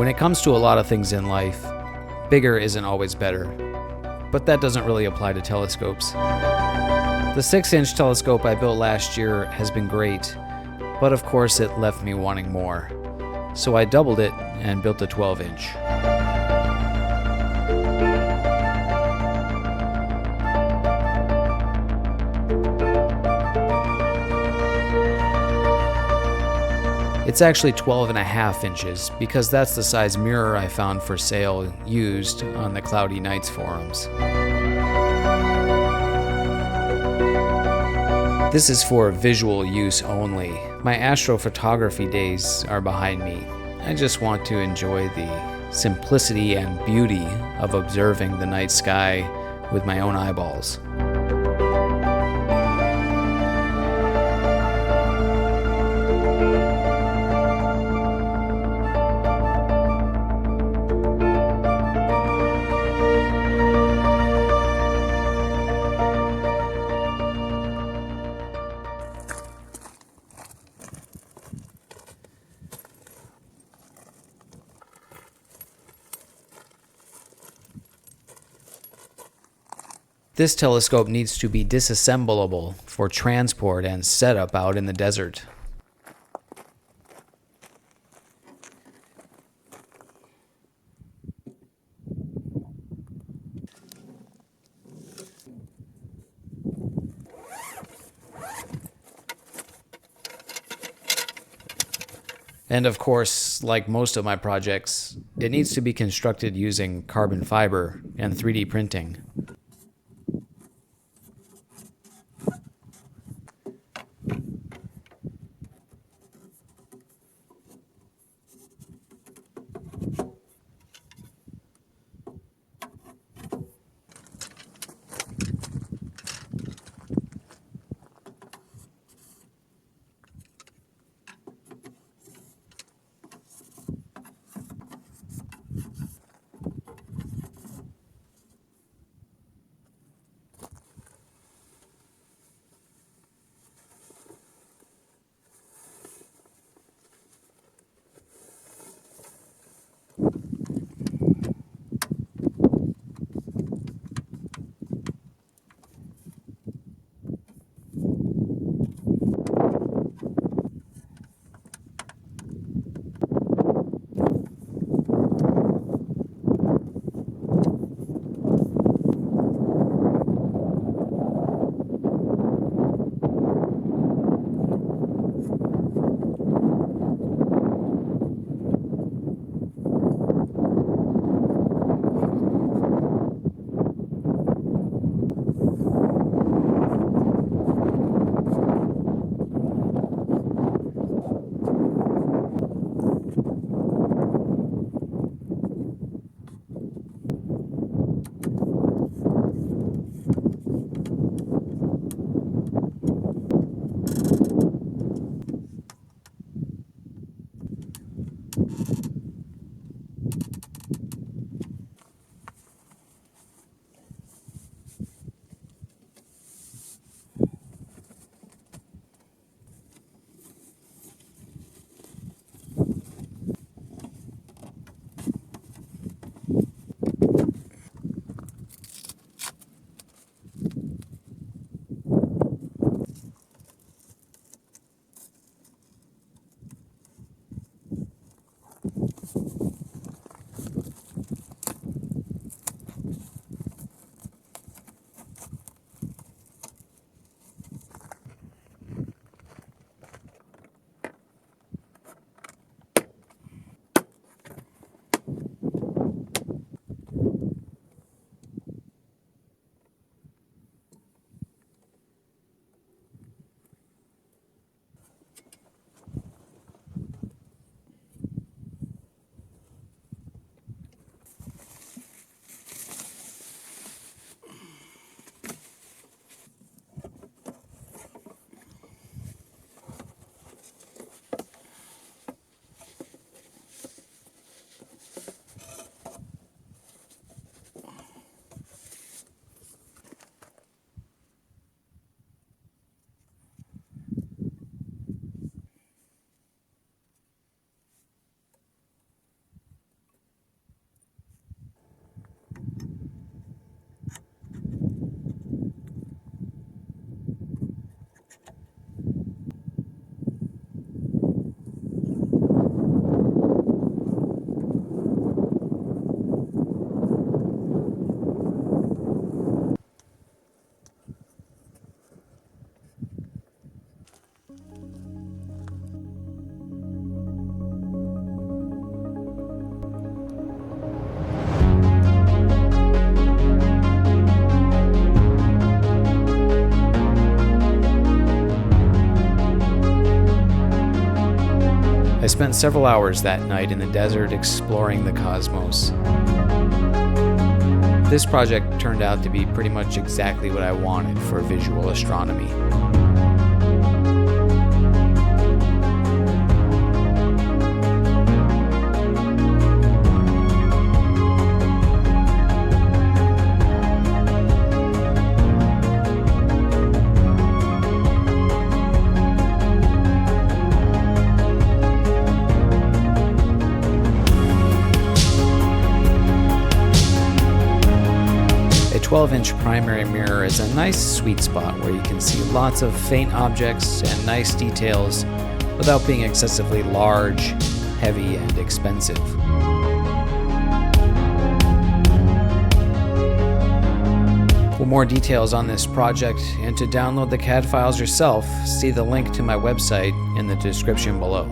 When it comes to a lot of things in life, bigger isn't always better. But that doesn't really apply to telescopes. The 6-inch telescope I built last year has been great, but of course it left me wanting more. So I doubled it and built a 12-inch. It's actually 12.5 inches because that's the size mirror I found for sale used on the Cloudy Nights forums. This is for visual use only. My astrophotography days are behind me. I just want to enjoy the simplicity and beauty of observing the night sky with my own eyeballs. This telescope needs to be disassemblable for transport and setup out in the desert. And of course, like most of my projects, it needs to be constructed using carbon fiber and 3D printing. I spent several hours that night in the desert exploring the cosmos. This project turned out to be pretty much exactly what I wanted for visual astronomy. A 12-inch primary mirror is a nice sweet spot where you can see lots of faint objects and nice details without being excessively large, heavy, and expensive. For more details on this project and to download the CAD files yourself, see the link to my website in the description below.